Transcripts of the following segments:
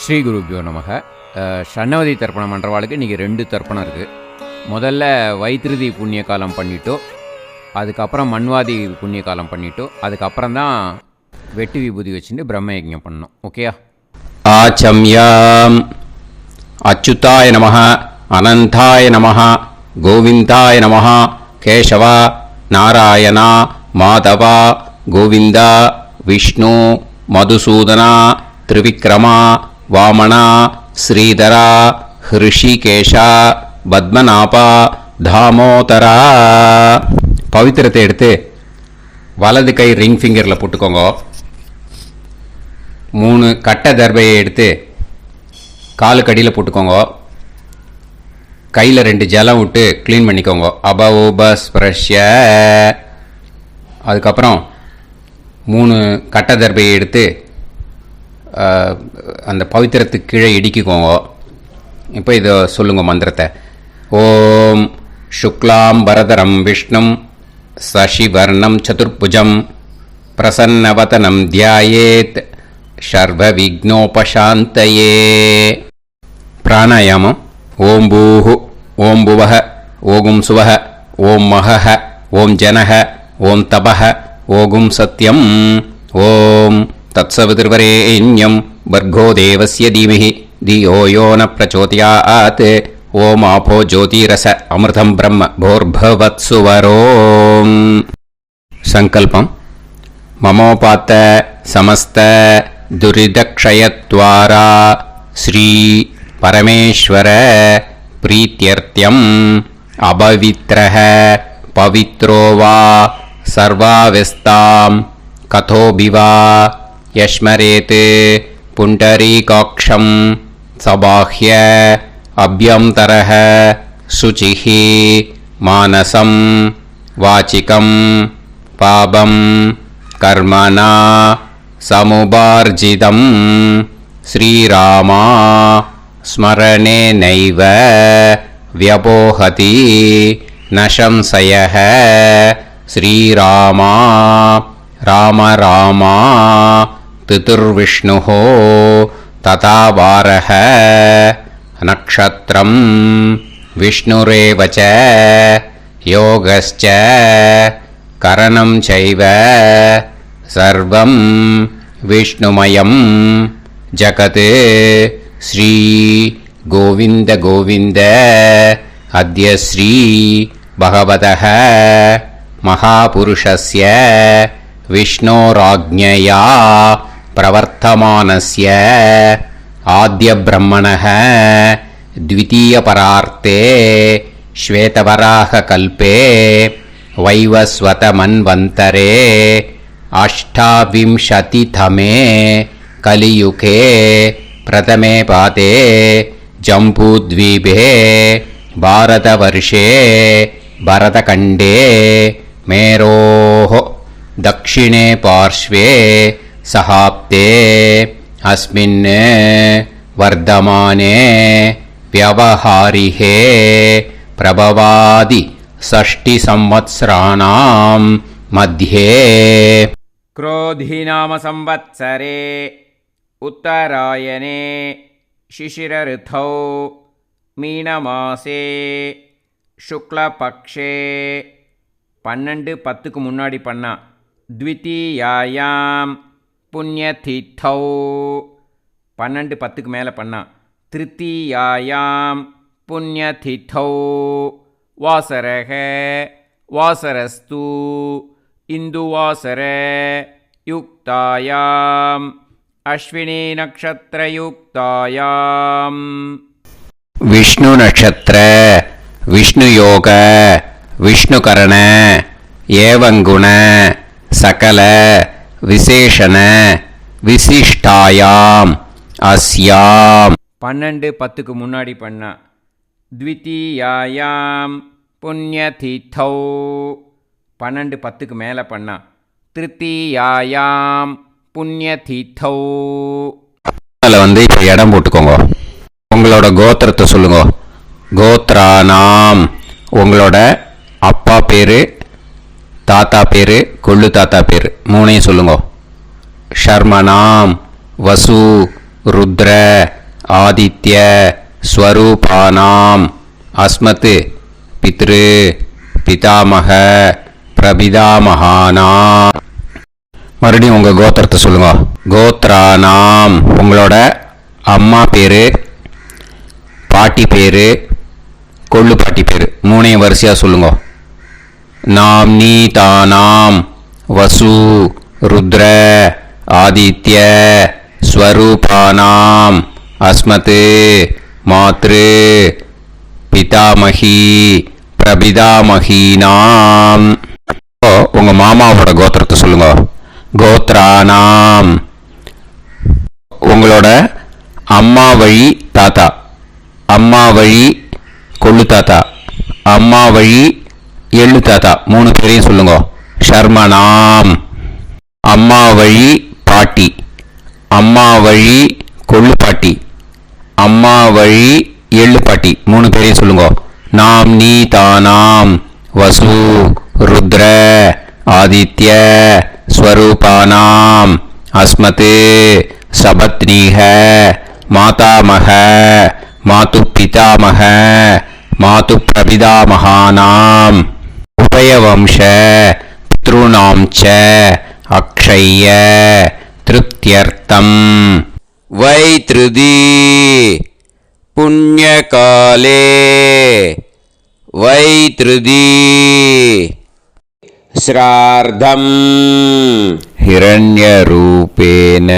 ஸ்ரீ குருபியோ நமக. ஷண்ணவதி தர்ப்பணம் பண்ணுறவாளுக்கு இன்றைக்கி 2 தர்ப்பணம் இருக்குது. முதல்ல வைத்திருதி புண்ணிய காலம் பண்ணிட்டோ, அதுக்கப்புறம் மண்வாதி புண்ணிய காலம் பண்ணிட்டோ, அதுக்கப்புறம் தான் வெட்டு விபூதி வச்சுட்டு பிரம்ம யஜ்ஞம் பண்ணணும். ஓகேயா? ஆச்சம்யாம். அச்சுதாய நமஹ, அனந்தாய நமஹ, கோவிந்தாய நமஹ, கேசவா, நாராயணா, மாதவா, கோவிந்தா, விஷ்ணு, மதுசூதனா, திரிவிக்ரமா, வாமனா, ஸ்ரீதரா, ஹிருஷிகேஷா, பத்மநாபா, தாமோதரா. பவித்திரத்தை எடுத்து வலது கை ரிங் ஃபிங்கரில் போட்டுக்கோங்க. 3 கட்டை தர்பையை எடுத்து காலுக்கடியில் போட்டுக்கோங்க. கையில் 2 ஜலம் விட்டு க்ளீன் பண்ணிக்கோங்க. அபவோபஸ்பிரஷ்ய. அதுக்கப்புறம் 3 கட்டை தர்பையை எடுத்து அந்த பவித்திரத்துக்கு கீழே இடிக்கிக்கோங்க. இப்போ இதை சொல்லுங்க மந்திரத்தை. ஓம் சுக்லாம் பரதரம் விஷ்ணும் சசிவர்ணம் சதுர்புஜம் பிரசன்னவதனம் தியாயேத் சர்வ விக்னோபசாந்தயே. பிராணாயாமம். ஓம் பூஹு, ஓம் புவஹ, ஓகும் சுவஹ, ஓம் மஹஹ, ஓம் ஜனஹ, ஓம் தபஹ, ஓகும் சத்யம். ஓம் தத்சவிதுர்வரேண்யம் வர்கோ தேவஸ்ய தீமஹி தியோ யோ ந பிரச்சோதயாத். ஓம் ஆபோ ஜோதிரச அமிர்தம் பிரம்ம போர்பவத்சுவரோம். சங்கல்பம். மமோபாத்த சமஸ்த துரிதக்ஷயத்வாரா ஸ்ரீ பரமேஸ்வர பிரீத்யர்த்தியம் அபவித்ரஹ பவித்ரோ வா சர்வாவஸ்தாம் கதோபிவா யஸ்மரேத் புண்டரீகாக்ஷம் சபாஹ்ய அப்யந்தரஹ சுசிஹி மானசம் வாச்சிகம் பாபம் கர்மணா சமுபார்ஜிதம் ஸ்ரீராமா ஸ்மரணேனைவ வ்யபோஹதி நசம்சயஹ. ஸ்ரீராமா ராம ராமா திதுர்விஷ்ணுஹ ததாவாரஹ. நக்ஷத்ரம் விஷ்ணுரேவச யோகஸ்ச கரணம் சைவ சர்வம் விஷ்ணுமயம் ஜகத். ஸ்ரீ கோவிந்த கோவிந்த அத்ய ஸ்ரீ பகவதः மகாபுருஷஸ்ய விஷ்ணோராஜ்ஞயா பிரவர்த்தமானஸ்ய ஆத்ய பிரம்மணः த்விதீயபரார்த்தே ஸ்வேதவராக கல்பே வைவஸ்வத மன்வந்தரே அஷ்டாவிம்சதிதமே கலியுகே பிரதமே பாதே ஜம்பூத்வீபே பாரதவர்ஷே பரதகண்டே மேரோः தக்ஷிணே பார்ஷ்வே சஹாப்தே அஸ்மின் வர்தமானே व्यवहारिहे प्रभवादि 6 संवत्सराणाम् मध्ये. क्रोधी नाम संवत्सरे उत्तरायणे शिशिर ऋतौ मीनमासे शुक्लपक्षे 12-10க்கு முன்னாடி பண்ணா த்விதீயாயாம் புண்ணியதித்தௌ 12-10க்கு மேலே பண்ணா திருத்தீயாயாம் புண்ணியதித்தௌ வாசரக வாசரஸ்து இந்துவாசர யுக்தாயாம் அஸ்வினி நக்ஷத்ரயுக்தாயாம். விஷ்ணு நட்சத்திர விஷ்ணு யோக விஷ்ணுகரண ஏவங்குண சகல விசேஷண விசிஷ்டாயாம் அஸ்யாம் 12-10க்கு முன்னாடி பண்ணா த்விதீயாயாம் புண்ணியதித்தௌ 12-10க்கு மேலே பண்ணா திருத்தீயாயாம் புண்ணியதித்தௌ. அதில் இப்போ இடம் போட்டுக்கோங்க. உங்களோட கோத்திரத்தை சொல்லுங்க. கோத்ரானாம் உங்களோட அப்பா பேர், தாத்தா பேர், கொள்ளு தாத்தா பேர் 3ஐயும் சொல்லுங்க. ஷர்மனாம் வசு ருத்ர ஆதித்ய ஸ்வரூபானாம் அஸ்மத் பித்ரு பிதாமக பிரபிதாமகானாம். மறுபடியும் உங்கள் கோத்திரத்தை சொல்லுங்க. கோத்ரானாம் உங்களோட அம்மா பேர், பாட்டி பேர், கொள்ளு பாட்டி பேர் மூணையும் வரிசையாக சொல்லுங்க. நாம்னி தானாம் வசு ருத்ர ஆதித்ய ஸ்வரூபானாம் அஸ்மத் மாத்ரு பிதாமகி பிரபிதாமகீனாம். உங்கள் மாமாவோட கோத்திரத்தை சொல்லுங்க. கோத்ரானாம் உங்களோட அம்மா வழி தாத்தா, அம்மா வழி கொள்ளு தாத்தா, அம்மா வழி எள்ளு தாத்தா மூணு பேரையும் சொல்லுங்க. ஷர்மனாம் அம்மா வழி பாட்டி, அம்மா வழி கொள்ளு பாட்டி, அம்மா வழி எள்ளு பாட்டி மூணு பேரையும் சொல்லுங்க. நாம் நீ தானாம் வசு ருத்ர ஆதித்ய ஸ்வரூபானாம் அஸ்மத் சபத்னீஹ மாதாமக மாது பிதாமக மாது பிரபிதாமகானாம் உபயவம்ச பித்ருணாம் ச அக்ஷய்ய திருப்தியர்த்தம் வைத்ருதி புண்ணியகாலே வைத்ருதி ஸ்ரார்த்தம் ஹிரண்யரூபேன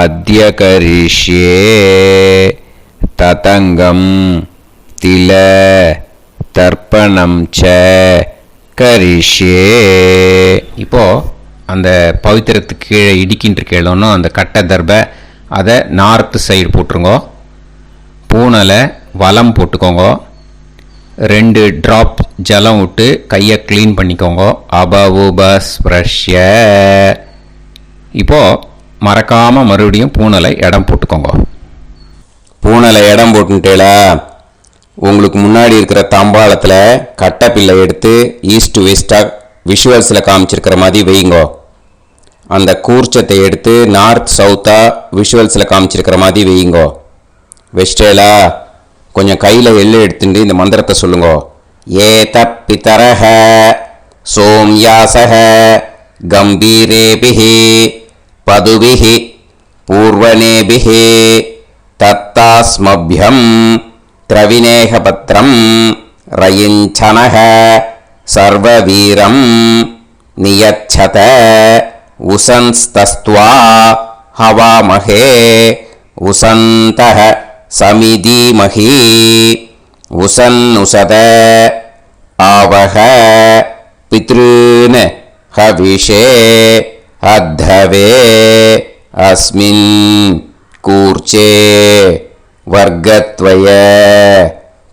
அத்ய கரிஷ்யே ததங்கம் தில தர்ப்பணம் ச கரிஷ்யே. இப்போ அந்த பவித்திரத்துக்கு கீழே இடிக்கின்ற கேளோன்னு அந்த கட்டை தர்பை அதை நார்த்து சைடு போட்டுருங்க. பூனலை வலம் போட்டுக்கோங்க. 2 ட்ராப் ஜலம் விட்டு கையை க்ளீன் பண்ணிக்கோங்க. அபவுபஸ்ப்ரஷ்ய. இப்போது மறக்காமல் மறுபடியும் பூனலை இடம் போட்டுக்கோங்க. பூனலை இடம் போட்டுட்டேல உங்களுக்கு முன்னாடி இருக்கிற தாம்பாளத்தில் கட்டைப்பில்லை எடுத்து ஈஸ்ட் வெஸ்டாக விஷுவல்ஸில் காமிச்சிருக்கிற மாதிரி வைங்கோ. அந்த கூர்ச்சத்தை எடுத்து நார்த் சவுத்தாக விஷுவல்ஸில் காமிச்சிருக்கிற மாதிரி வைங்கோ. வெஸ்டேலா கொஞ்சம் கையில் எள்ளு எடுத்துட்டு இந்த மந்திரத்தை சொல்லுங்க. ஏத பிதரஹ சோம்யாசஹ கம்பீரேபிஹி பதுபிஹி பூர்வனேபிஹி தத்தாஸ்மப்யம் திரவிநேகபத்ரம் ரயிஞ்சனஹ சர்வவீரம் நியச்சத உசன்ஸ்தஸ்த்வா ஹவாமஹே உசந்தஹ சமிதீமஹி உசன்னுசத ஆவஹ பித்ருன் ஹவிஷே அத்தவே அஸ்மின் கூர்ச்சே வர்க்கத்வய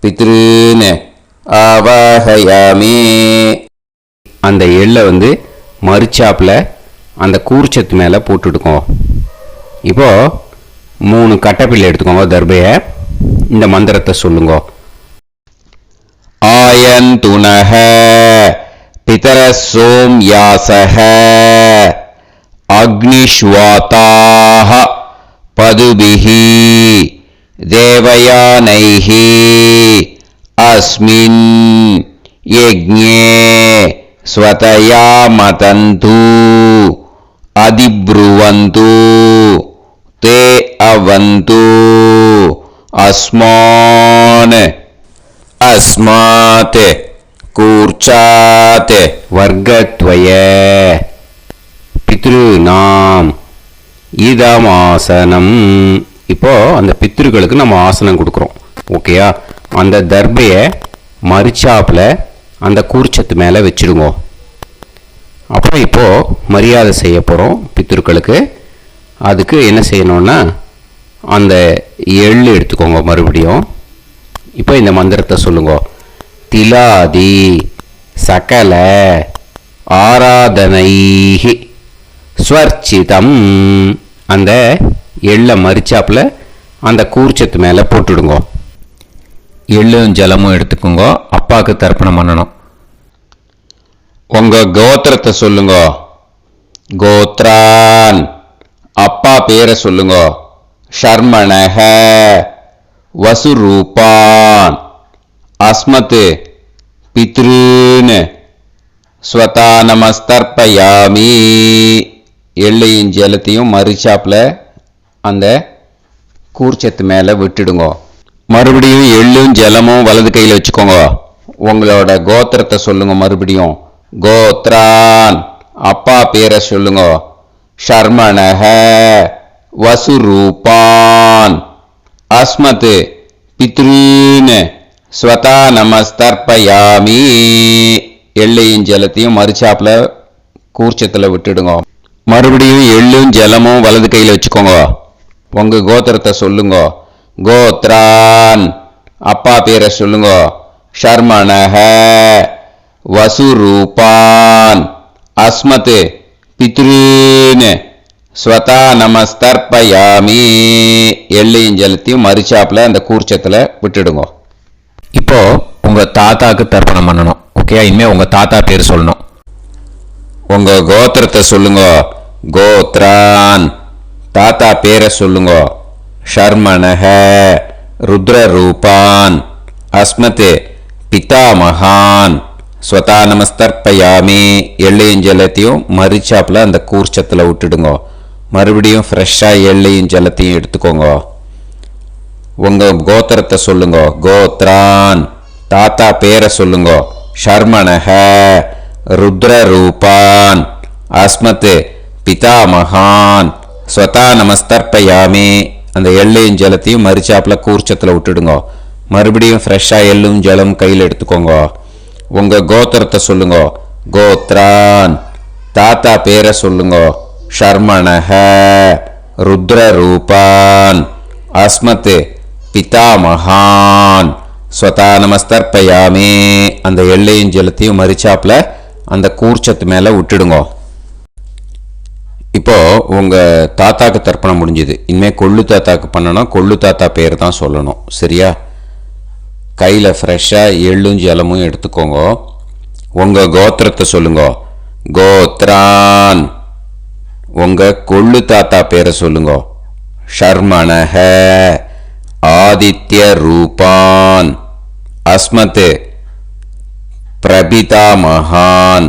பித்ருன் ஆவாஹயாமி. அந்த எள்ளை மரிச்சாப்பில் அந்த கூர்ச்சத்து மேலே போட்டுடுக்கோ. இப்போது 3 கட்டைப்பிள்ளை எடுத்துக்கோங்க. தர்பையை இந்த மந்திரத்தை சொல்லுங்க. ஆயந்துனஹ பிதர சோம்யாசஹ அக்னிஷ்வாதாஹ பதுபிஹி தேவயானைஹி அஸ்மின் யஜ்ஞே ஸ்வதயா மதந்து அதிப்ருவந்து தே அவது அஸ்மான் அஸ்மாத் கூர்ச்சாத் வர்க்கத்வய பித்ருநாம் இதமாசனம். இப்போது அந்த பித்ருக்களுக்கு நம்ம ஆசனம் கொடுக்குறோம். ஓகேயா? அந்த தர்பையை மரிச்சாப்பில் அந்த கூர்ச்சத்து மேலே வச்சுடுங்க. அப்புறம் இப்போது மரியாதை செய்ய போகிறோம் பித்ருக்களுக்கு. அதுக்கு என்ன செய்யணும்னா அந்த எள்ளு எடுத்துக்கோங்க. மறுபடியும் இப்போ இந்த மந்திரத்தை சொல்லுங்க. திலாதி சகல ஆராதனைஹி ஸ்வர்ச்சிதம். அந்த எள்ளை மரிச்சாப்பில் அந்த கூர்ச்சத்து மேலே போட்டுடுங்க. எள்ளும் ஜலமும் எடுத்துக்கோங்க. அப்பாவுக்கு தர்ப்பணம் பண்ணணும். உங்க கோத்திரத்தை சொல்லுங்க. கோத்ரான் அப்பா பேரை சொல்லுங்க. ஷர்மணஹ வசுரூபான் அஸ்மத் பித்ருன் ஸ்வதா நமஸ்தர்ப்பயாமி. எள்ளையும் ஜலத்தையும் மறிச்சாப்புல அந்த கூர்ச்சத்து மேலே விட்டுடுங்க. மறுபடியும் எள்ளும் ஜலமும் வலது கையில் வச்சுக்கோங்க. உங்களோட கோத்திரத்தை சொல்லுங்க. மறுபடியும் கோத்ரான் அப்பா பேரை சொல்லுங்க. ஷர்மணஹ வசுரூபான் அஸ்மத் பித்ருன் ஸ்வதா நமஸ்தர்ப்பயாமி. எள்ளையும் ஜலத்தையும் மறிச்சாப்புல கூர்ச்சத்தில் விட்டுடுங்க. மறுபடியும் எள்ளும் ஜலமும் வலது கையில் வச்சுக்கோங்க. உங்க கோத்திரத்தை சொல்லுங்க. கோத்ரான் அப்பா பேரை சொல்லுங்க. ஷர்மணஹ வசுரூபான் அஸ்மத் பித்ருன் ஸ்வதா நமஸ்தர்ப்பயாமி. எள்ளையும் ஜலத்தையும் மறிச்சாப்புல அந்த கூர்ச்சத்தில் விட்டுடுங்க. இப்போ உங்க தாத்தாக்கு தர்ப்பணம் பண்ணணும். ஓகே, இனிமே உங்க தாத்தா பேர் சொல்லணும். உங்க கோத்திரத்தை சொல்லுங்க. கோத்ரான் தாத்தா பேரை சொல்லுங்க. ஷர்மணஹ ருத்ரரூபான் அஸ்மத் பிதாமகான் ஸ்வதா நமஸ்தர்ப்பயாமி. எள்ளையும் ஜலத்தையும் மறிச்சாப்புல அந்த கூர்ச்சத்தில் விட்டுடுங்க. மறுபடியும் ஃப்ரெஷ்ஷாக எள்ளையும் ஜலத்தையும் எடுத்துக்கோங்க. உங்க கோத்திரத்தை சொல்லுங்க. கோத்ரான் தாத்தா பேரை சொல்லுங்க. ஷர்மணஹ ருத்ரரூபான் அஸ்மத் பிதாமகான் ஸ்வதா நமஸ்தர்ப்பயாமி. அந்த எள்ளையும் ஜலத்தையும் மறிச்சாப்புல கூர்ச்சத்தில் விட்டுடுங்க. மறுபடியும் ஃப்ரெஷ்ஷாக எள்ளும் ஜலம் கையில் எடுத்துக்கோங்க. உங்க கோத்திரத்தை சொல்லுங்க. கோத்ரான் தாத்தா பேரை சொல்லுங்க. ஷர்மணஹ ருத்ரரூபான் அஸ்மத் பிதாமகான் ஸ்வதா நமஸ்தர்ப்பயாமி. அந்த எள்ளையும் ஜலத்தையும் மறிச்சாப்புல அந்த கூர்ச்சத்து மேலே விட்டுடுங்க. இப்போ உங்க தாத்தாக்கு தர்ப்பணம் முடிஞ்சுது. இனிமேல் கொள்ளு தாத்தாக்கு பண்ணணும். கொள்ளு தாத்தா பேர் தான் சொல்லணும். சரியா? கையில் ஃப்ரெஷ்ஷாக எள்ளும் ஜலமும் எடுத்துக்கோங்க. உங்க கோத்திரத்தை சொல்லுங்க. கோத்ரான் உங்க கொள்ளு தாத்தா பேரை சொல்லுங்க. ஷர்மணஹ ஆதித்ய ரூபான் அஸ்மத் பிரபிதாமகான்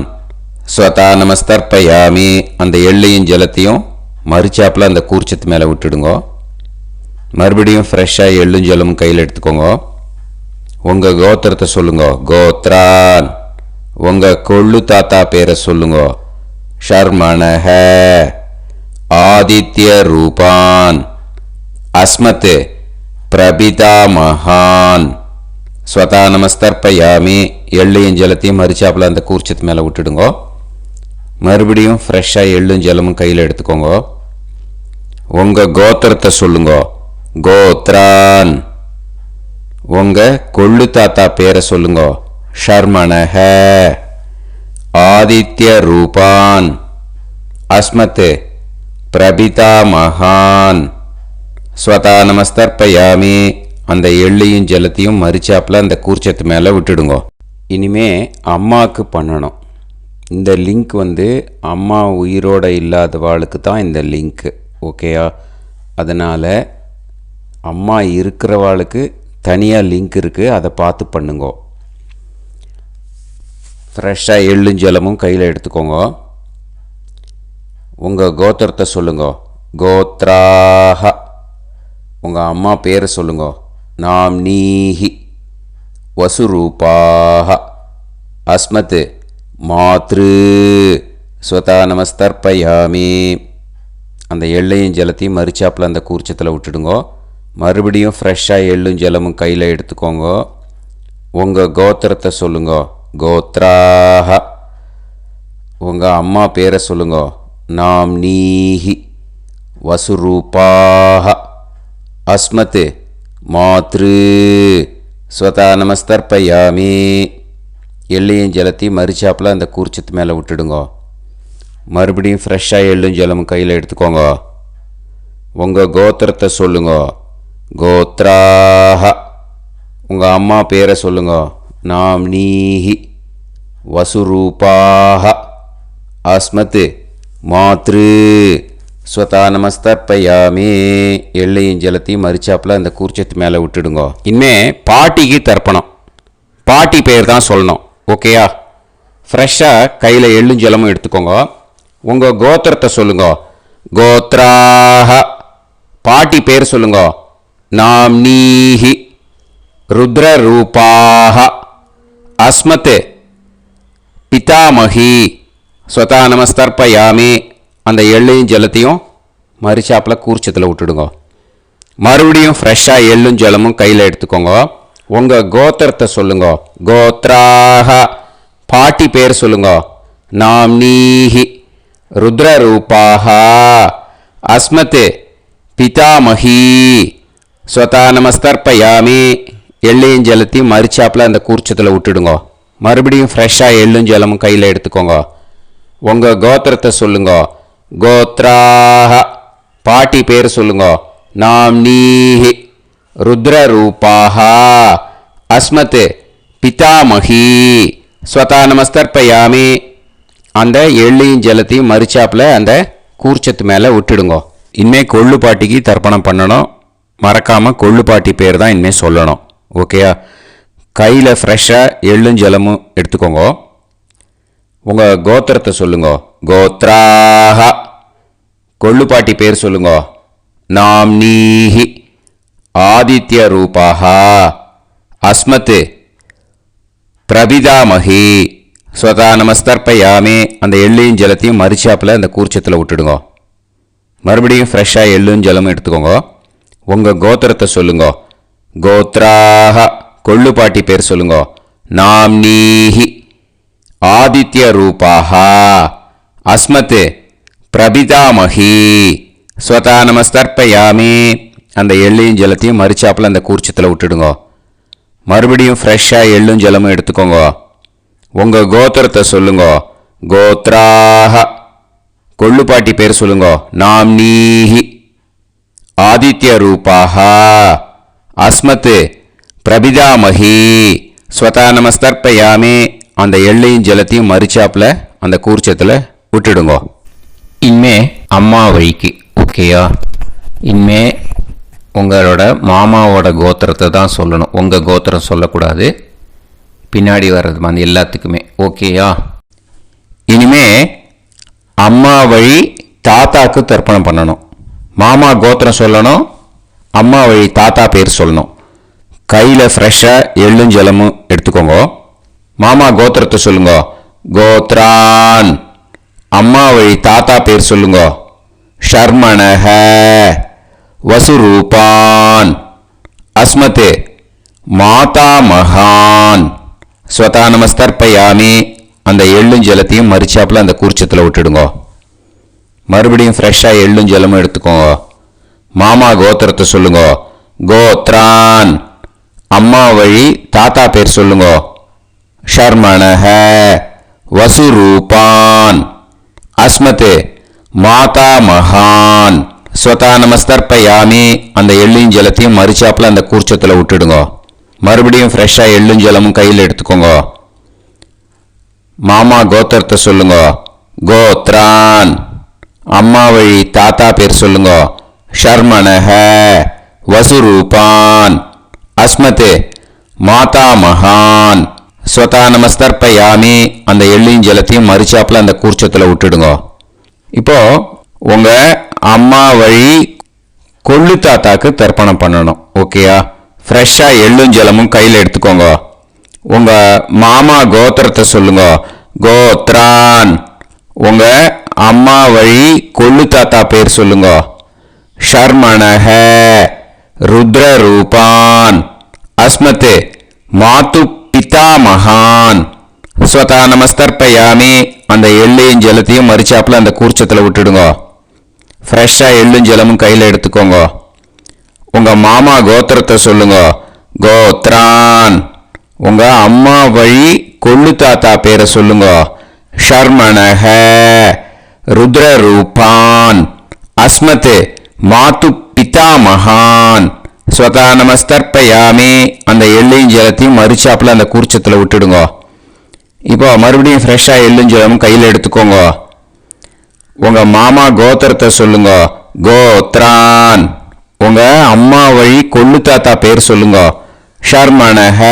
ஸ்வதா நமஸ்தர்ப்பயாமி. அந்த எள்ளையும் ஜலத்தையும் மறிச்சாப்புல அந்த கூர்ச்சத்து மேலே விட்டுடுங்க. மறுபடியும் ஃப்ரெஷ்ஷாக எள்ளும் ஜலமும் கையில் எடுத்துக்கோங்க. உங்கள் கோத்திரத்தை சொல்லுங்க. கோத்ரான் உங்கள் கொள்ளு தாத்தா பேரை சொல்லுங்க. ஷர்மணஹ ஆதித்ய ரூபான் அஸ்மத் பிரபிதாமகான் ஸ்வதா நமஸ்தர்ப்பயாமி. எள்ளையும் ஜலத்தையும் மறிச்சாப்புல அந்த கூர்ச்சத்து மேலே விட்டுடுங்க. மறுபடியும் ஃப்ரெஷ்ஷாக எள்ளும் ஜலமும் கையில் எடுத்துக்கோங்க. உங்கள் கோத்திரத்தை சொல்லுங்க. கோத்ரான் உங்கள் கொள்ளு தாத்தா பேரை சொல்லுங்க. ஷர்மணஹ ஆதித்ய ரூபான் அஸ்மத் பிரபிதாமகான் ஸ்வதா நமஸ்தர்ப்பயாமி. அந்த எள்ளையும் ஜலத்தையும் மறிச்சாப்புல அந்த கூர்ச்சத்து மேலே விட்டுடுங்க. இனிமே அம்மாவுக்கு பண்ணணும். இந்த லிங்க் அம்மா உயிரோடு இல்லாதவாளுக்கு தான் இந்த லிங்க்கு. ஓகேயா? அதனால் அம்மா இருக்கிறவாளுக்கு தனியாக லிங்க் இருக்குது. அதை பார்த்து பண்ணுங்க. ஃப்ரெஷ்ஷாக எள்ளும் ஜலமும் கையில் எடுத்துக்கோங்க. உங்கள் கோத்திரத்தை சொல்லுங்க. கோத்ராஹ உங்கள் அம்மா பேரை சொல்லுங்க. நாம்னீஹி வசுரூபாஹ அஸ்மத் மாத்ரு ஸ்வதா நமஸ்தர்ப்பயாமி. அந்த எள்ளையும் ஜலத்தையும் மறிச்சாப்புல அந்த கூர்ச்சத்தில் விட்டுடுங்க. மறுபடியும் ஃப்ரெஷ்ஷாக எள்ளும் ஜலமும் கையில் எடுத்துக்கோங்க. உங்கள் கோத்திரத்தை சொல்லுங்க. கோத்ராஹ உங்கள் அம்மா பேரை சொல்லுங்க. நாம்னீஹி வசுரூபாஹ அஸ்மத் மாத்ரு ஸ்வதா நமஸ்தர்ப்பயாமி. எள்ளையும் ஜலத்தையும் மறிச்சாப்புல அந்த கூர்ச்சத்து மேலே விட்டுடுங்க. மறுபடியும் ஃப்ரெஷ்ஷாக எள்ளும் ஜலமும் கையில் எடுத்துக்கோங்க. உங்கள் கோத்திரத்தை சொல்லுங்க. கோத்ராஹ உங்கள் அம்மா பேரை சொல்லுங்க. நாம்னீஹி வசுரூபாஹ அஸ்மத் மாத்ரு ஸ்வதா நமஸ்தர்ப்பயாமி. எள்ளையும் ஜலத்தையும் மரிச்சாப்பில் அந்த கூர்ச்சத்து மேலே விட்டுடுங்கோ. இனிமே பாட்டிக்கு தர்ப்பணம். பாட்டி பேர் தான் சொல்லணும். ஓகேயா? ஃப்ரெஷ்ஷாக கையில் எள்ளும் ஜலமும் எடுத்துக்கோங்க. உங்கள் கோத்திரத்தை சொல்லுங்க. கோத்ராக. பாட்டி பேர் சொல்லுங்க. நாம்னீஹி ருத்ரரூபாக அஸ்மத் பிதாமகி. ஸ்வதா நமஸ்தர்ப்பயாமி. அந்த எள்ளையும் ஜலத்தையும் மரிச்சாப்பில் கூர்ச்சத்தில் விட்டுடுங்க. மறுபடியும் ஃப்ரெஷ்ஷாக எள்ளும் ஜலமும் கையில் எடுத்துக்கோங்க. உங்கள் கோத்திரத்தை சொல்லுங்க. கோத்ராக. பாட்டி பேர் சொல்லுங்க. நாம்னீஹி ருத்ரரூபாக அஸ்மத் பிதாமகி. ஸ்வதா நமஸ்தர்ப்பயாமி. எள்ளையும் ஜலத்தையும் மரிச்சாப்பில் அந்த கூர்ச்சத்தில் விட்டுடுங்க. மறுபடியும் ஃப்ரெஷ்ஷாக எள்ளும் ஜலமும் கையில் எடுத்துக்கோங்க. உங்கள் கோத்திரத்தை சொல்லுங்க. கோத்ராக. பாட்டி பேர் சொல்லுங்க. நாம்னீஹி ருத்ரரூபாக அஸ்மத் பிதாமகி. ஸ்வதா நமஸ்தர்ப்பயாமி. அந்த எள்ளையும் ஜலத்தையும் மரிச்சாப்பில் அந்த கூர்ச்சத்து மேலே விட்டுடுங்க. இனிமேல் கொள்ளு பாட்டிக்கு தர்ப்பணம் பண்ணணும். மறக்காமல் கொள்ளு பாட்டி பேர் தான் இனிமேல் சொல்லணும். ஓகேயா? கையில் ஃப்ரெஷ்ஷாக எள்ளும் ஜலமும் எடுத்துக்கோங்க. உங்கள் கோத்திரத்தை சொல்லுங்க. கோத்ராக. கொள்ளு பாட்டி பேர் சொல்லுங்க. நாம்னீஹி ஆதித்ய ரூபாக அஸ்மத் பிரபிதாமகி. ஸ்வதா நமஸ்தர்ப்பயாமி. அந்த எள்ளையும் ஜலத்தையும் மரிச்சாப்பில் அந்த கூர்ச்சத்தில் விட்டுடுங்க. மறுபடியும் ஃப்ரெஷ்ஷாக எள்ளும் ஜலமும் எடுத்துக்கோங்க. உங்கள் கோத்திரத்தை சொல்லுங்க. கோத்ராக. கொள்ளு பாட்டி பேர் சொல்லுங்க. நாம்னீஹி ஆதித்ய ரூபாக அஸ்மத் பிரபிதாமகி. ஸ்வதா நமஸ்தர்ப்பயாமி. அந்த எள்ளையும் ஜலத்தையும் மரிச்சாப்பில் அந்த கூர்ச்சத்தில் விட்டுடுங்க. மறுபடியும் ஃப்ரெஷ்ஷாக எள்ளும் ஜலமும் எடுத்துக்கோங்க. உங்கள் கோத்திரத்தை சொல்லுங்க. கோத்ராக. கொள்ளு பாட்டி பேர் சொல்லுங்க. நாம்னீஹி ஆதித்ய ரூபாக அஸ்மத் பிரபிதாமகி. ஸ்வதா நமஸ்தர்ப்பயாமி. அந்த எள்ளையும் ஜலத்தையும் மரிச்சாப்பில் அந்த கூர்ச்சத்தில் விட்டுடுங்க. இனிமே அம்மா வழிக்கு. ஓகேயா? இனிமே உங்களோட மாமாவோட கோத்திரத்தை தான் சொல்லணும். உங்கள் கோத்திரம் சொல்லக்கூடாது. பின்னாடி வர்றது மாதிரி எல்லாத்துக்குமே. ஓகேயா? இனிமே அம்மா வழி தாத்தாக்கு தர்ப்பணம் பண்ணணும். மாமா கோத்திரம் சொல்லணும். அம்மா வழி தாத்தா பேர் சொல்லணும். கையில் ஃப்ரெஷ்ஷாக எள்ளும் ஜலமும் எடுத்துக்கோங்க. மாமா கோத்திரத்தை சொல்லுங்க. கோத்ரான். அம்மா வழி தாத்தா பேர் சொல்லுங்க. ஷர்மணஹ வசுரூபான் அஸ்மத் மாதாமகான். ஸ்வதா நமஸ்தர்ப்பயாமி. அந்த எள்ளும் ஜலத்தையும் மரிச்சாப்பில் அந்த கூர்ச்சத்தில் விட்டுடுங்க. மறுபடியும் ஃப்ரெஷ்ஷாக எள்ளும் ஜலமும் எடுத்துக்கோங்க. மாமா கோத்திரத்தை சொல்லுங்க. கோத்ரான். அம்மா வழி தாத்தா பேர் சொல்லுங்க. ஷர்மணஹ வசுரூபான் அஸ்மத் மாதாமகான். ஸ்வதா நமஸ்தர்ப்பயாமி. அந்த எள்ளையும் ஜலத்தையும் மரிச்சாப்பில் அந்த கூர்ச்சத்தில் விட்டுடுங்க. மறுபடியும் ஃப்ரெஷ்ஷாக எள்ளும் ஜலமும் கையில் எடுத்துக்கோங்க. மாமா கோத்திரத்தை சொல்லுங்க. கோத்ரான். அம்மா வழி தாத்தா பேர் சொல்லுங்க. ஷர்மணஹ வசுரூபான் அஸ்மத் மாதாமகான். ஸ்வதா நமஸ்தர்ப்பயாமி. அந்த எள்ளையும் ஜலத்தையும் மரிச்சாப்பில் அந்த கூர்ச்சத்தில் விட்டுடுங்க. இப்போ உங்கள் அம்மா வழி கொள்ளு தாத்தாக்கு தர்ப்பணம் பண்ணணும். ஓகேயா? ஃப்ரெஷ்ஷாக எள்ளும் ஜலமும் கையில் எடுத்துக்கோங்க. உங்கள் மாமா கோத்திரத்தை சொல்லுங்க. கோத்ரான். உங்கள் அம்மா வழி கொள்ளு தாத்தா பேர் சொல்லுங்க. ஷர்மணஹ ருத்ரரூபான் அஸ்மத் மாது பிதாமகான். ஸ்வதா நமஸ்தர்ப்பயாமி. அந்த எள்ளையும் ஜலத்தையும் மரிச்சாப்பில் அந்த கூர்ச்சத்தில் விட்டுடுங்க. ஃப்ரெஷ்ஷாக எள்ளும் ஜலமும் கையில் எடுத்துக்கோங்க. உங்கள் மாமா கோத்திரத்தை சொல்லுங்க. கோத்ரான். உங்கள் அம்மா வழி கொள்ளு தாத்தா பேரை சொல்லுங்க. ஷர்மணஹ ருத்ரரூபான் அஸ்மத் மாது பிதாமகான். ஸ்வதா நமஸ்தர்ப்பயாமி. அந்த எள்ளையும் ஜலத்தையும் மரிச்சாப்பில் அந்த கூர்ச்சத்தில் விட்டுடுங்க. இப்போ மறுபடியும் ஃப்ரெஷ்ஷாக எள்ளும் ஜலமும் கையில் எடுத்துக்கோங்க. உங்க மாமா கோத்திரத்தை சொல்லுங்க. கோத்ரான். உங்க அம்மா வழி கொள்ளு தாத்தா பேர் சொல்லுங்க. ஷர்மணஹ.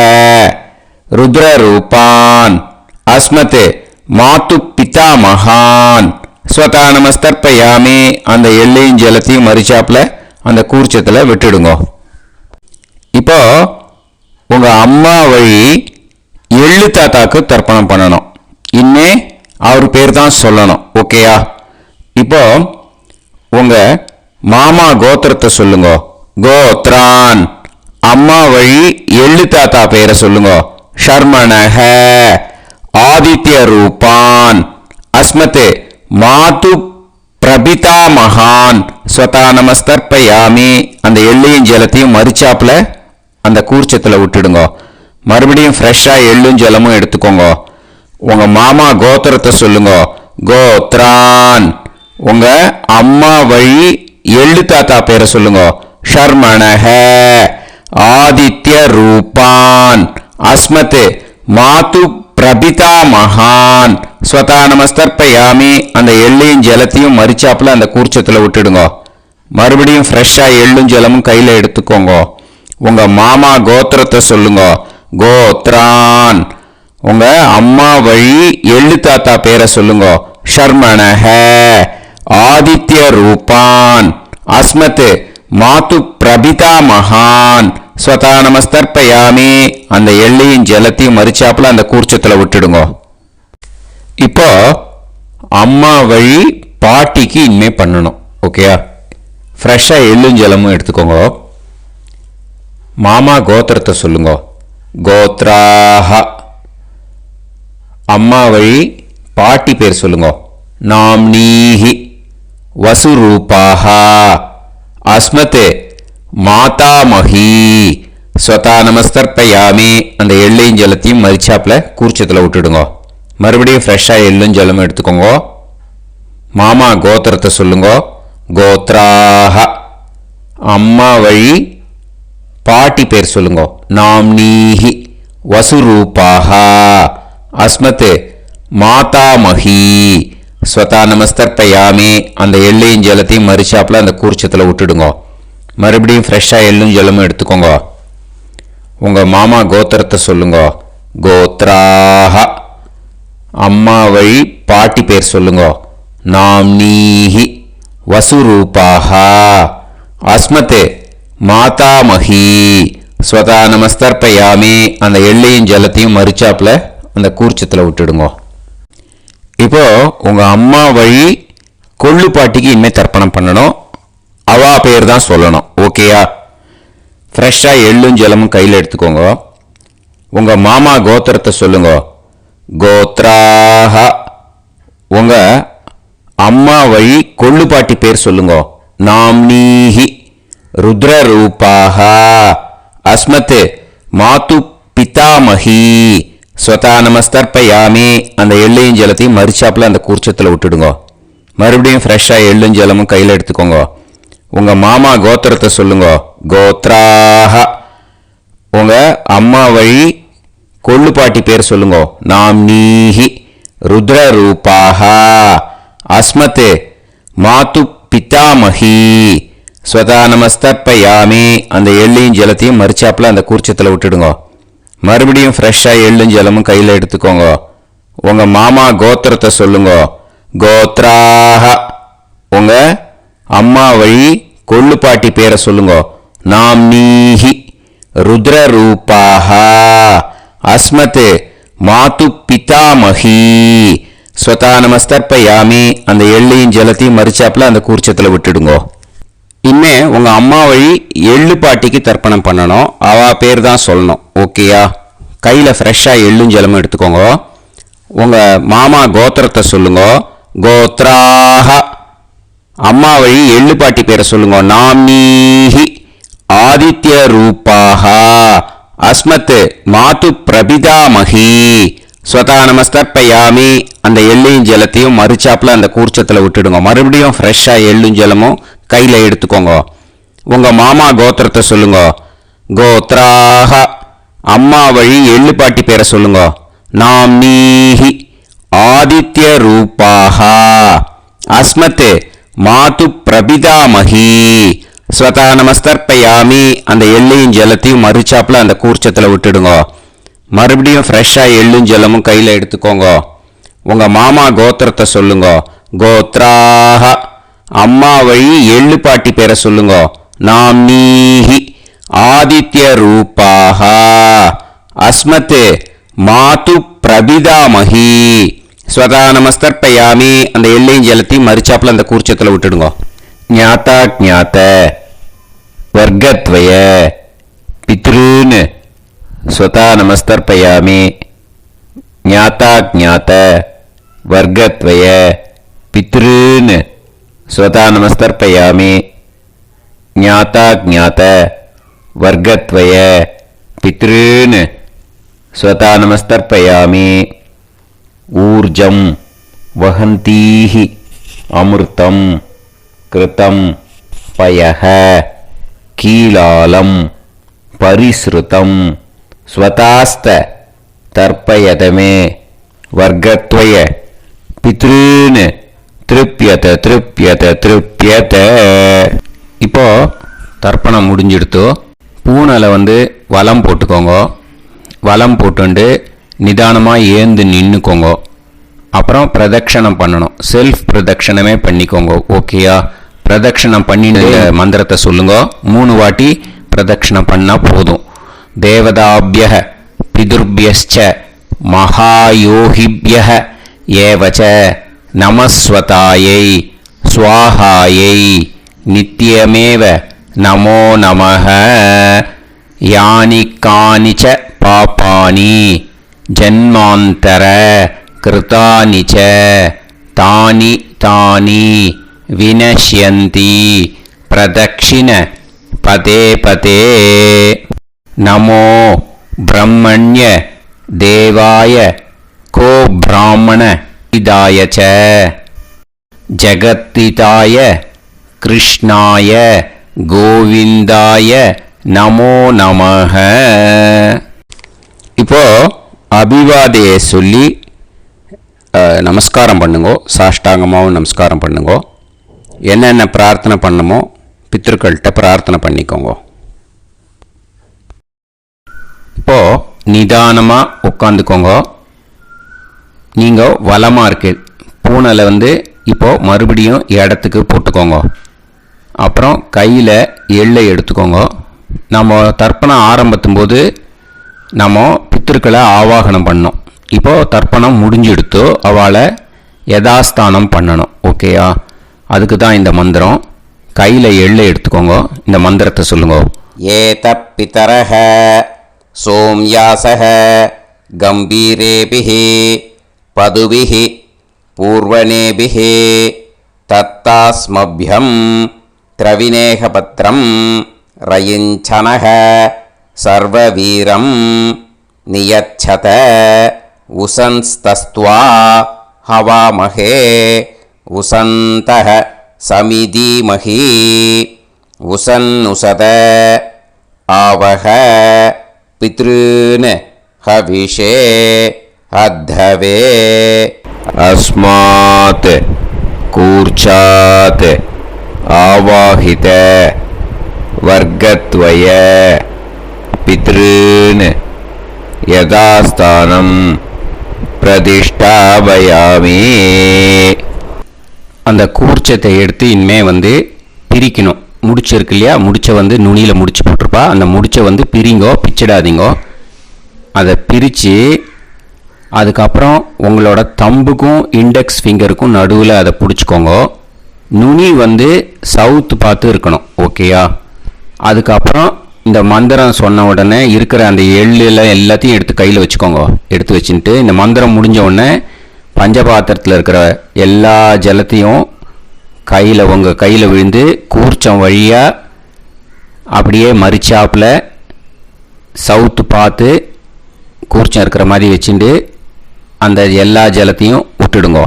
ருத்ரரூபான். அஸ்மத் மாத்து பிதா மகான். ஸ்வதா நமஸ்தர்ப்பயாமி. அந்த எள்ளையும் ஜலத்தையும் மறிச்சாப்புல அந்த கூர்ச்சத்தில் விட்டுடுங்க. இப்போ உங்க அம்மா வழி எள்ளு தாத்தாக்கு தர்ப்பணம் பண்ணணும். இனிமே அவர் பேர் தான் சொல்லணும். ஓகேயா? இப்போ உங்க மாமா கோத்திரத்தை சொல்லுங்க. கோத்ரான். அம்மா வழி எள்ளு தாத்தா பேரை சொல்லுங்க. ஷர்மணஹ. ஆதித்ய ரூபான். அஸ்மத் மாது பிரபிதா மகான். ஸ்வதா நமஸ்தர்ப்பயாமி. அந்த எள்ளையும் ஜலத்தையும் மறிச்சாப்புல அந்த கூர்ச்சத்தில் விட்டுடுங்க. மறுபடியும் ஃப்ரெஷ்ஷாக எள்ளும் ஜலமும் எடுத்துக்கோங்க. உங்க மாமா கோத்திரத்தை சொல்லுங்க. கோத்ரான். உங்க அம்மா வழி எள்ளு தாத்தா பேரை சொல்லுங்க. ஷர்மணஹ. ஆதித்ய ரூபான். அஸ்மத் மாது பிரபிதா மகான். ஸ்வதா நமஸ்தர்ப்பயாமி. அந்த எள்ளையும் ஜலத்தையும் மறிச்சாப்புல அந்த கூர்ச்சத்தில் விட்டுடுங்க. மறுபடியும் ஃப்ரெஷ்ஷாக எள்ளும் ஜலமும் கையில் எடுத்துக்கோங்க. உங்க மாமா கோத்திரத்தை சொல்லுங்க. கோத்ரான். உங்க அம்மா வழி எள்ளு தாத்தா பேரை சொல்லுங்க. ஷர்மணஹ. ஆதித்ய ரூபான். அஸ்மத் மாது பிரபிதா மகான். ஸ்வதா நமஸ்தர்ப்பயாமி. அந்த எள்ளையும் ஜலத்தையும் மறிச்சாப்புல அந்த கூர்ச்சத்தில் விட்டுடுங்க. இப்போ அம்மா வழி பாட்டிக்கு இனிமே பண்ணணும். ஓகேயா? ஃப்ரெஷ்ஷாக எள்ளும் ஜலமும் எடுத்துக்கோங்க. மாமா கோத்திரத்தை சொல்லுங்க. கோத்ராஹ. அம்மா வழி பாட்டி பேர் சொல்லுங்க. நாம்னீஹி. வசுரூபாஹ. அஸ்மத் மாதாமஹி. ஸ்வதா நமஸ்தர்ப்பயாமி. அந்த எள்ளையும் ஜலத்தையும் மறிச்சாப்புல கூர்ச்சத்தில் விட்டுடுங்க. மறுபடியும் ஃப்ரெஷ்ஷாக எள்ளும் ஜலமும் எடுத்துக்கோங்க. மாமா கோத்திரத்தை சொல்லுங்க. கோத்ராஹ. அம்மா வழி பாட்டி பேர் சொல்லுங்க. நாம்னீஹி. வசுரூபாஹ. அஸ்மத் மாதாமஹி. ஸ்வதா நமஸ்தர்ப்பயாமி. அந்த எள்ளையும் ஜலத்தையும் மறிச்சாப்புல அந்த கூர்ச்சத்தில் விட்டுடுங்க. மறுபடியும் ஃப்ரெஷ்ஷாக எள்ளும் ஜலமும் எடுத்துக்கோங்க. உங்கள் மாமா கோத்திரத்தை சொல்லுங்க. கோத்ராஹ. அம்மா வழி பாட்டி பேர் சொல்லுங்க. நாம்னீஹி. வசுரூபாஹ. அஸ்மத் மாதாமஹி. ஸ்வதா நமஸ்தர்ப்பயாமி. அந்த எள்ளையும் ஜலத்தையும் மறிச்சாப்புல அந்த கூர்ச்சத்தில் விட்டுடுங்க. இப்போ உங்க அம்மா வழி கொள்ளு பாட்டிக்கு இனிமேல் தர்ப்பணம் பண்ணணும். அவா பேர் தான் சொல்லணும். ஓகேயா? ஃப்ரெஷ்ஷாக எள்ளும் ஜலமும் கையில் எடுத்துக்கோங்க. உங்க மாமா கோத்திரத்தை சொல்லுங்க. கோத்ராஹ. உங்க அம்மா வழி கொள்ளு பாட்டி பேர் சொல்லுங்க. நாம்னீஹி. ருத்ரரூபாஹ. அஸ்மத் மாது பிதாமஹி. ஸ்வதா நமஸ்தர்ப்பயாமி. அந்த எள்ளையும் ஜலத்தையும் மறிச்சாப்புல அந்த கூர்ச்சத்தில் விட்டுடுங்க. மறுபடியும் ஃப்ரெஷ்ஷாக எள்ளும் ஜலமும் கையில் எடுத்துக்கோங்க. உங்க மாமா கோத்திரத்தை சொல்லுங்க. கோத்ராஹ. உங்க அம்மா வழி கொள்ளு பாட்டி பேர் சொல்லுங்க. நாம்னீஹி. ருத்ரரூபாஹ. அஸ்மத் மாது பிதாமஹி. ஸ்வதா நமஸ்தர்ப்பயாமி. அந்த எள்ளையும் ஜலத்தையும் மறிச்சாப்புல அந்த கூர்ச்சத்தில் விட்டுடுங்க. மறுபடியும் ஃப்ரெஷ்ஷாக எள்ளும் ஜலமும் கையில் எடுத்துக்கோங்க. உங்க மாமா கோத்திரத்தை சொல்லுங்க. கோத்ராஹ. உங்க அம்மா வழி கொள்ளு பாட்டி பேரை சொல்லுங்க. நாம்னீஹி. ருத்ரரூபாஹ. அஸ்மத் மாது பிதாமஹி. ஸ்வதா நமஸ்தர்ப்பயாமி. அந்த எள்ளையும் ஜலத்தையும் மறிச்சாப்புல அந்த கூர்ச்சத்தில் விட்டுடுங்க. இனிமே உங்க அம்மா வழி எள்ளு பாட்டிக்கு தர்ப்பணம் பண்ணணும். அவா பேர் தான் சொல்லணும். ஓகேயா? கையில் ஃப்ரெஷ்ஷாக எள்ளும் ஜலமும் எடுத்துக்கோங்க. உங்க மாமா கோத்திரத்தை சொல்லுங்க. கோத்ராஹ. அம்மா வழி எள்ளு பாட்டி பேரை சொல்லுங்க. நாம்னீஹி. ஆதித்ய ரூபாஹ. அஸ்மத் மாது பிரபிதாமஹி. ஸ்வதா நமஸ்தர்ப்பயாமி. அந்த எள்ளையும் ஜலத்தையும் மறிச்சாப்புல அந்த கூர்ச்சத்தில் விட்டுடுங்க. மறுபடியும் ஃப்ரெஷ்ஷாக எள்ளும் ஜலமும் கையில் எடுத்துக்கோங்க. உங்க மாமா கோத்திரத்தை சொல்லுங்க. கோத்ராஹ. அம்மா வழி எள்ளு பாட்டி பேரை சொல்லுங்க. நாம்னீஹி. ஆதித்ய ரூபாஹ. அஸ்மத் மாது பிரபிதாமகி ஸ்வதா நமஸ்தர்ப்பயாமி. அந்த எள்ளையும் ஜலத்தையும் மறுச்சாப்புல அந்த கூர்ச்சத்தில் விட்டுடுங்க. மறுபடியும் ஃப்ரெஷ்ஷாக எள்ளும் ஜலமும் கையில் எடுத்துக்கோங்க. உங்கள் மாமா கோத்திரத்தை சொல்லுங்க. கோத்ராக அம்மா வழி எள்ளு பாட்டி பேரை சொல்லுங்க. நாம்னீஹி ஆதித்ய ரூபாக அஸ்மத் மாது பிரபிதாமகி ஸ்வதா நமஸ்தர்ப்பயாமி. அந்த எள்ளையும் ஜலத்தையும் மறுச்சாப்புல அந்த கூர்ச்சத்தில் விட்டுடுங்க. ஞாதா ஜாத்த வர்க்கத்வய பித்ருன் ஸ்வதா நமஸ்தர்ப்பயாமி. ஞாதா ஜாத்த வர்க்கத்வய பித்ருன் ஸ்வதா நமஸ்தர்ப்பயாமி. ஞாதா ஜாத்த வர்க்கத்வய பித்ருன் ஸ்வதா நமஸ்தர்ப்பயாமி. ஊர்ஜம் வஹந்தீஹி அமிர்தம் கிருதம் பயஹ கீலாலம் பரிஸ்ருதம் ஸ்வதாஸ்த தர்ப்பயதமே வர்க்கத்வய பித்ருன் திருப்யத திருப்யத திருப்யத. இப்போ தர்ப்பணம் முடிஞ்சிடுத்தோ. பூனலை வலம் போட்டுக்கோங்க. வலம் போட்டுண்டு நிதானமாக ஏந்து நின்றுக்கோங்க. அப்புறம் பிரதட்சணம் பண்ணணும். செல்ஃப் பிரதட்சணமே பண்ணிக்கோங்க. ஓகேயா? பிரதட்சணம் பண்ணிட்டு மந்திரத்தை சொல்லுங்க. 3 வாட்டி பிரதட்சணம் பண்ணால் போதும். தேவதாபிய பிதுர்பியஸ்ச மகாயோகிபிய ஏவச்ச நமஸ்வதாயை ஸ்வாஹாயை நித்யமேவ நமோ நமஹ. யானி கானிச்ச பாபானி ஜன்மாந்தர கிருதானி ச தானி தானி வினஷ்யந்தி பிரதக்ஷிண பதே பதே. நமோ பிரம்மண்ய தேவாய கோ பிராமண இதாய ச ஜகத்திதாய கிருஷ்ணாய கோவிந்தாய நமோ நமஹ. இப்போ அபிவாதையை சொல்லி நமஸ்காரம் பண்ணுங்கோ. சாஷ்டாங்கமாகவும் நமஸ்காரம் பண்ணுங்கோ. என்னென்ன பிரார்த்தனை பண்ணமோ பித்ருக்கள்கிட்ட பிரார்த்தனை பண்ணிக்கோங்க. இப்போ நிதானமாக உட்காந்துக்கோங்க. நீங்கள் வலமாக இருக்கு பூனலை இப்போ மறுபடியும் இடத்துக்கு போட்டுக்கோங்க. அப்புறம் கையில் எள்ளை எடுத்துக்கோங்க. நம்ம தர்ப்பணம் ஆரம்பித்தும் போது நம்ம பித்திருக்களை ஆவாகனம் பண்ணோம். இப்போது தர்ப்பணம் முடிஞ்செடுத்தோ அவளை யதாஸ்தானம் பண்ணணும். ஓகேயா? அதுக்கு தான் இந்த மந்திரம். கையில் எள்ளை எடுத்துக்கோங்க. இந்த மந்திரத்தை சொல்லுங்க. ஏத பிதரஹ சோம்யாசஹ கம்பீரேபிஹி பதுபிஹி பூர்வணேபிஹி தத்தாஸ்மப்யம் திரவிநேகபத்ரம் ரயிஞ்சனஹ சர்வவீரம் நியச்சத உசன்ஸ்தஸ்த்வா ஹவாமஹே உசந்தஹ சமிதீமஹி உசன்னுசத ஆவஹ பித்ருன் ஹவிஷே அத்தவே. அஸ்மாத் கூர்ச்சாத் ஆவாஹித வர்க்கத்வய பித்ருன் யதாஸ்தானம் பிரதிஷ்டாபயாமி. அந்த கூர்ச்சத்தை எடுத்து இனிமே பிரிக்கணும். முடிச்சிருக்கு இல்லையா? முடிச்ச நுனியில் முடிச்சு போட்டிருப்பா. அந்த முடிச்ச பிரிங்கோ, பிச்சிடாதீங்கோ. அதை பிரித்து அதுக்கப்புறம் உங்களோட தம்புக்கும் இண்டெக்ஸ் ஃபிங்கருக்கும் நடுவில் அதை பிடிச்சிக்கோங்க. நுனி சவுத்து பார்த்து இருக்கணும். ஓகேயா? அதுக்கப்புறம் இந்த மந்திரம் சொன்ன உடனே இருக்கிற அந்த எள்ளில் எல்லாத்தையும் எடுத்து கையில் வச்சுக்கோங்க. எடுத்து வச்சுட்டு இந்த மந்திரம் முடிஞ்ச உடனே பஞ்சபாத்திரத்தில் இருக்கிற எல்லா ஜலத்தையும் உங்கள் கையில் விழுந்து கூர்ச்சம் வழியாக அப்படியே மறிச்சாப்பில் சவுத்து பார்த்து கூர்ச்சம் இருக்கிற மாதிரி வச்சுட்டு அந்த எல்லா ஜலத்தையும் விட்டுடுங்க.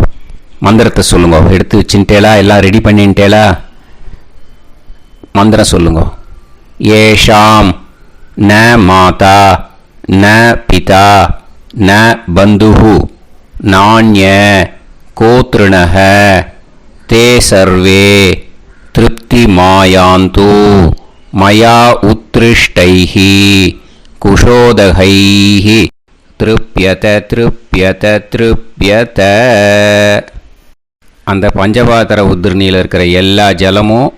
மந்திரத்தை சொல்லுங்க. எடுத்து வச்சுட்டேலா? எல்லாம் ரெடி பண்ணிட்டேலா? மந்திரம் சொல்லுங்க. ஏஷாம் ந மாதா ந பிதா ந பந்துஹு நாண்ய கோத்ருணஹ தே சர்வே திருப்திமாயாந்து மயா உத்ருஷ்டைஹி குஷோதகைஹி திருப்யத திருப்யத திருப்யத. அந்த பஞ்சபாத்திர உதிர்ணியில் இருக்கிற எல்லா ஜலமும்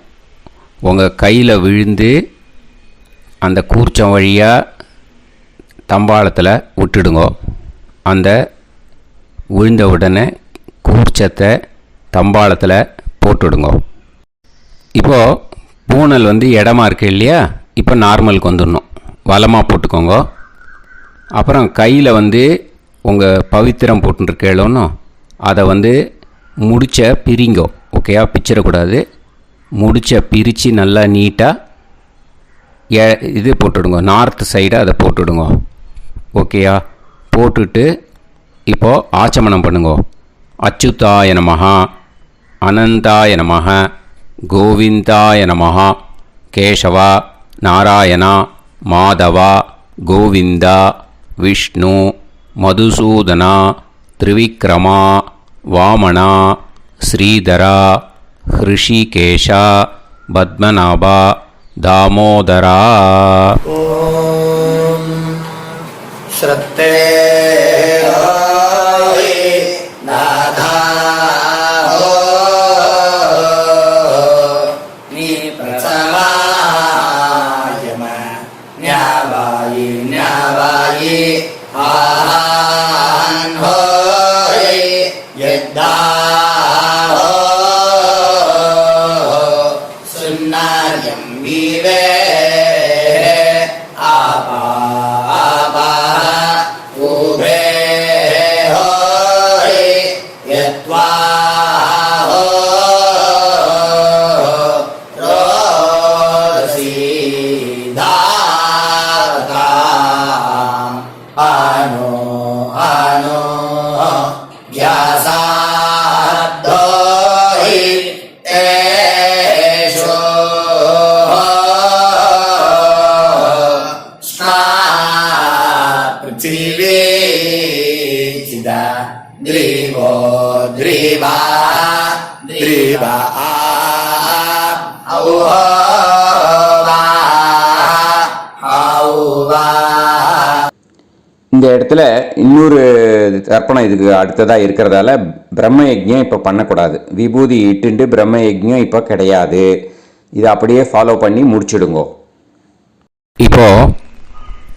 உங்கள் கையில் விழுந்து அந்த கூர்ச்சம் வழியாக தம்பாளத்தில் விட்டுடுங்க. அந்த விழுந்த உடனே கூர்ச்சத்தை தம்பாளத்தில் போட்டுடுங்க. இப்போது பூனல் இடமா இருக்கு இல்லையா, இப்போ நார்மலுக்கு வந்துடணும். வலமாக போட்டுக்கோங்க. அப்புறம் கையில் உங்கள் பவித்திரம் போட்டுருக்கேளோன்னு அதை முடிச்ச பிரிங்கோ. ஓகேயா, பிச்சிடக்கூடாது. முடிச்ச பிரித்து நல்லா நீட்டாக இது போட்டுடுங்க. நார்த் சைடை அதை போட்டுடுங்க. ஓகேயா, போட்டுட்டு இப்போது ஆச்சமனம் பண்ணுங்க. அச்சுதாய நமஹ, அனந்தாய நமஹ, கோவிந்தாய நமஹ, கேசவா, நாராயணா, மாதவா, கோவிந்தா, விஷ்ணு, மதுசூதனா, திரிவிக்ரமா, வாமனா, ஸ்ரீதரா, ஹிருஷிகேஷா, பத்மநாபா, தாமோதரா. ஓம் ஸ்ரத்தே நாதா நீ பிரசமாயம ஞாவாயி ஞாவாயி ஆஹான் ஹோய் யத்தா சுன்னாயம் வீவே ஆபா ஆபா உபே ஹோய் யத்வா ரோசி தாதா ஆனோ ஆனோ வ்யாசாப்தோஹி தேஷோ ஸ்னா பிருத்திவே சிதா த்ரிவோ த்ரிவா த்ரிவா ஔவா ஔவா. இந்த இடத்துல இன்னொரு தர்ப்பணம் இதுக்கு அடுத்ததாக இருக்கிறதால பிரம்ம யஜ்ஞம் இப்போ பண்ணக்கூடாது. விபூதி இட்டுண்டு பிரம்ம யஜ்ஞம் இப்போ கிடையாது. இதை அப்படியே ஃபாலோ பண்ணி முடிச்சுடுங்கோ. இப்போது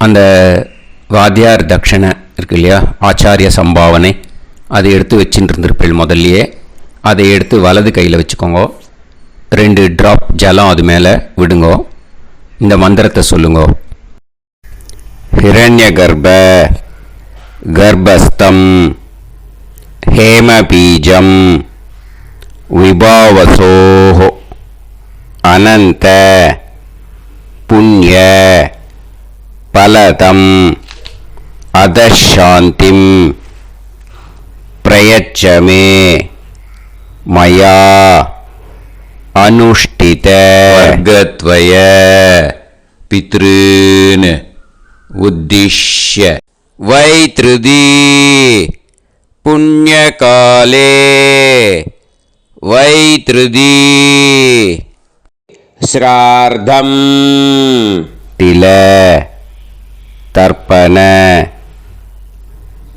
அந்த வாத்தியார் தட்சணை இருக்கு இல்லையா, ஆச்சாரிய சம்பாவனை, அதை எடுத்து வச்சுட்டு இருந்திருப்பேள் முதல்லையே. அதை எடுத்து வலது கையில் வச்சுக்கோங்க. 2 ட்ராப் ஜலம் அது மேலே விடுங்கோ. இந்த மந்திரத்தை சொல்லுங்கோ. ஹிரண்ய கர்ப்ப கர்ப்பஸ்தம் ஹேமபீஜம் விபாவசோஹ அனந்த புண்ணிய பலதம் அதசாந்திம் பிரயச்சமே மயா அனுஷ்டித வர்கத்வய பித்ருன் உத்திஷ்ய வைத்ருதி புண்ணியகாலே வைத்ருதி ஸ்ரார்த்தம் தில தர்ப்பண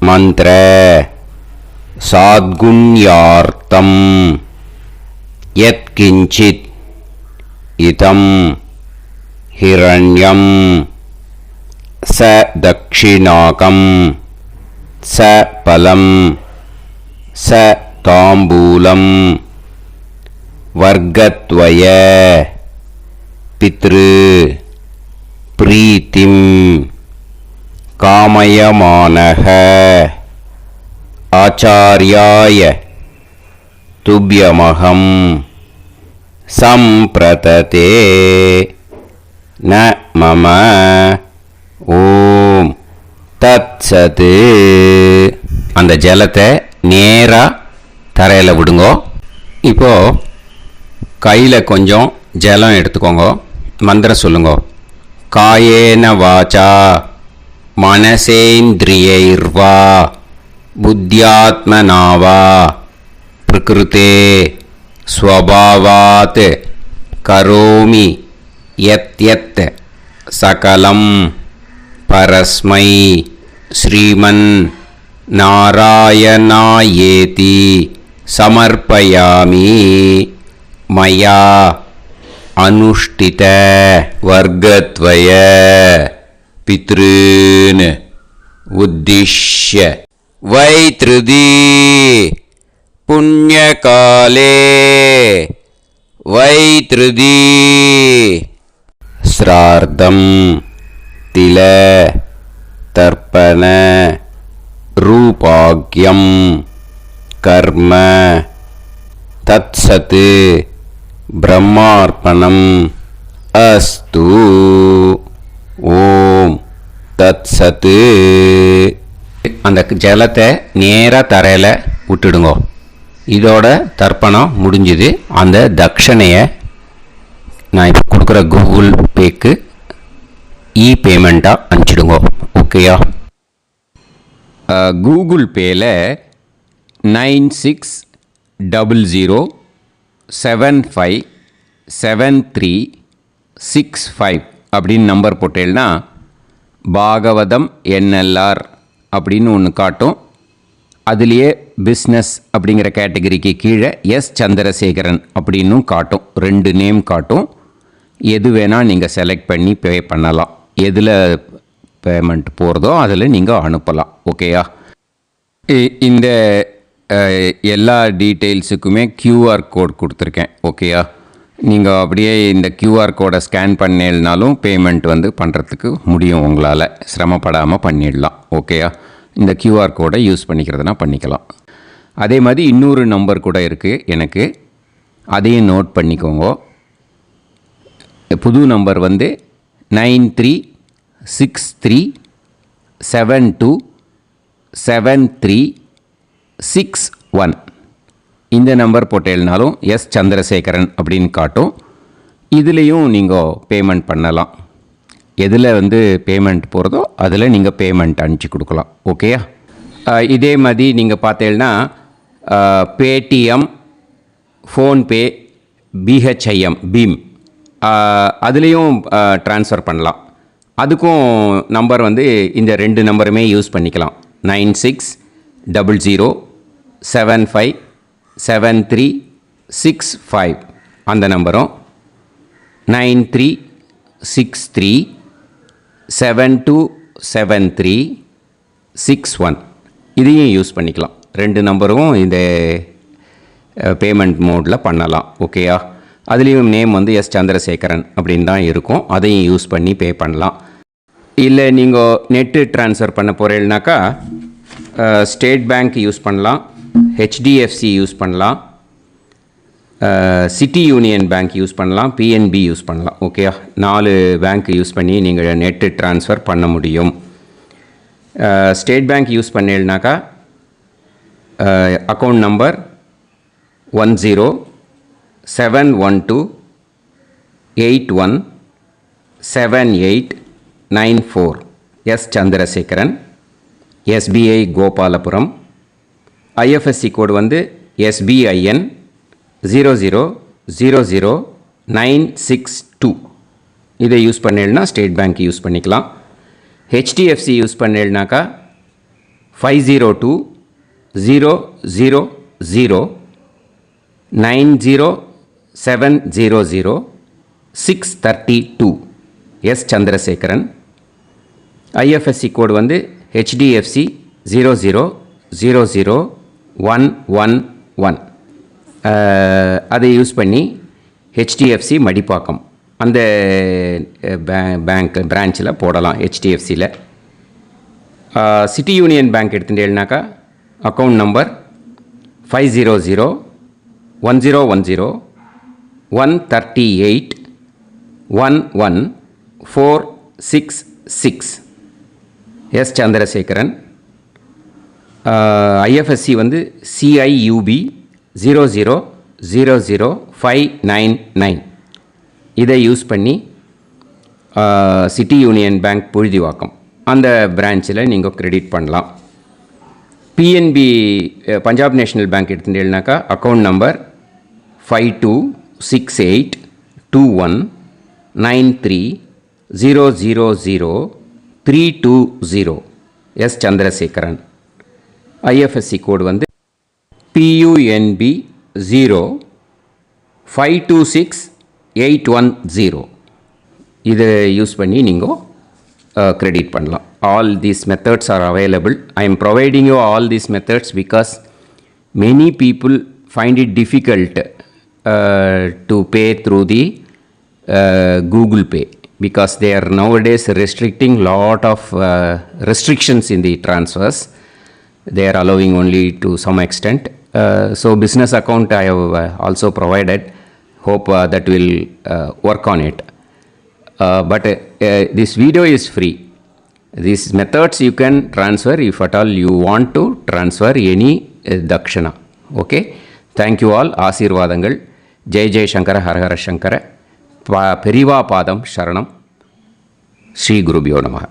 மந்திர சாத்குண்யார்த்தம் யத்கிஞ்சித் இதம் ஹிரண்யம் ச தக்ஷிணாகம் ச பலம் ச தாம்பூலம் வர்கத்வய பித்ரு பிரீத்திம் காமயமானஹ ஆச்சார்யாய துப்யமகம் சம்பிரததே ந மம ஓம் தத்சத். அந்த ஜலத்தை நேராக தரையில் விடுங்கோ. இப்போது கையில் கொஞ்சம் ஜலம் எடுத்துக்கோங்க. மந்திரம் சொல்லுங்க. காயேன வாச்சா மனசேந்திரியைர்வா புத்தியாத்மனாவா பிரகிருதே स्वभावात् करोमि यत् सकलं परस्मै श्रीमन् नारायणायेति समर्पयामि मया अनुष्ठित वर्गद्वय पितॄन् उद्दिश्य वैतृदी पुण्यकाले वैतृदी श्रार्धं तिल तर्पण रूपाग्यं कर्म तत्सत् ब्रह्मार्पणम् अस्तु ஓம் தத்சத்து. அந்த ஜலத்தை நேராக தரையில் விட்டுடுங்க. இதோட தர்ப்பணம் முடிஞ்சுது. அந்த தட்சணையை நான் இப்போ கொடுக்குற கூகுள் பேக்கு பேமெண்ட்டாக அனுப்பிச்சிடுங்க. ஓகேயா? கூகுள் பேயில் 9600757365 அப்படின்னு நம்பர் போட்டேன்னா பாகவதம் NLR அப்படின்னு ஒன்று காட்டும். அதுலேயே பிஸ்னஸ் அப்படிங்கிற கேட்டகரிக்கு கீழே சந்திரசேகரன் அப்படின்னும் காட்டும். 2 நேம் காட்டும். எது வேணால் நீங்கள் செலக்ட் பண்ணி பே பண்ணலாம். எதில் பேமெண்ட் போகிறதோ அதில் நீங்கள் அனுப்பலாம். ஓகேயா? இந்த எல்லா டீட்டெயில்ஸுக்குமே QR கோட் கொடுத்துருக்கேன். ஓகேயா? நீங்கள் அப்படியே இந்த QR கோடை ஸ்கேன் பண்ணேனாலும் பேமெண்ட் பண்ணுறதுக்கு முடியும். உங்களால் சிரமப்படாமல் பண்ணிடலாம். ஓகேயா? இந்த QR கோடை யூஸ் பண்ணிக்கிறதுனா பண்ணிக்கலாம். அதே மாதிரி இன்னொரு நம்பர் கூட இருக்குது எனக்கு. அதையும் நோட் பண்ணிக்கோங்க. புது நம்பர் 9363727361. இந்த நம்பர் போட்டேனாலும் சந்திரசேகரன் அப்படின்னு காட்டும். இதுலேயும் நீங்கள் பேமெண்ட் பண்ணலாம். எதில் பேமெண்ட் போகிறதோ அதில் நீங்கள் பேமெண்ட் அனுப்பிச்சி கொடுக்கலாம். ஓகேயா? இதே மாதிரி நீங்கள் பார்த்தேன்னா பேடிஎம், ஃபோன்பே, BHIM பீம் அதுலேயும் ட்ரான்ஸ்ஃபர் பண்ணலாம். அதுக்கும் நம்பர் இந்த 2 நம்பருமே யூஸ் பண்ணிக்கலாம். 9600757365 அந்த நம்பரும் 9363727361 இதையும் யூஸ் பண்ணிக்கலாம். 2 நம்பரும் இந்த பேமெண்ட் மோடில் பண்ணலாம். ஓகேயா? அதுலேயும் நேம் சந்திரசேகரன் அப்படின்னு தான் இருக்கும். அதையும் யூஸ் பண்ணி பே பண்ணலாம். இல்லை நீங்கள் நெட்டு ட்ரான்ஸ்ஃபர் பண்ண போகிறீங்கனாக்கா ஸ்டேட் பேங்க் யூஸ் பண்ணலாம், HDFC யூஸ் பண்ணலாம், சிட்டி யூனியன் பேங்க் யூஸ் பண்ணலாம், PNB யூஸ் பண்ணலாம். ஓகேயா? 4 பேங்க் யூஸ் பண்ணி நீங்கள் நெட்டு ட்ரான்ஸ்ஃபர் பண்ண முடியும். ஸ்டேட் பேங்க் யூஸ் பண்ணீங்கனாக்கா account number 1071281789 Chandrasekaran, SBI Gopalapuram. IFSC code SBIN 0000962. இதை யூஸ் பண்ணீங்கன்னா ஸ்டேட் பேங்க் யூஸ் பண்ணிக்கலாம். HDFC யூஸ் பண்ணீங்கனாக்கா 50200090700632 சந்திரசேகரன். IFSC code HDFC 0000111. அதை யூஸ் பண்ணி HDFC மடிப்பாக்கம் அந்த பேங்க் பிரான்ச்சில் போடலாம். HDFCயில் சிட்டி யூனியன் பேங்க் எடுத்துட்டேன்னாக்கா account number 500101381146 Chandrasekaran. IFSC CIUB 0000599. இதை யூஸ் பண்ணி சிட்டி யூனியன் பேங்க் புழுதிவாக்கம் அந்த பிரான்ச்சில் நீங்கள் கிரெடிட் பண்ணலாம். PNB பஞ்சாப் நேஷ்னல் பேங்க் எடுத்துட்டீங்கன்னாக்கா account number 52682193000320 S Chandrasekaran. IFSC code வந்து PUNB 0526810. இதை யூஸ் பண்ணி நீங்கள் கிரெடிட் பண்ணலாம். All these methods are available. I am providing you all these methods because many people find it difficult to pay through the Google Pay because they are nowadays restricting lot of restrictions in the transfers. They are allowing only to some extent. So business account I have also provided. Hope that will work on it. But this video is free. These methods you can transfer if at all you want to transfer any dakshana. Okay, thank you all. ஆசீர்வாதங்கள். ஜெய் ஜெய் சங்கர ஹரஹர சங்கர. பெரிவா பாதம் சரணம். ஸ்ரீ குருபியோ நமஹ.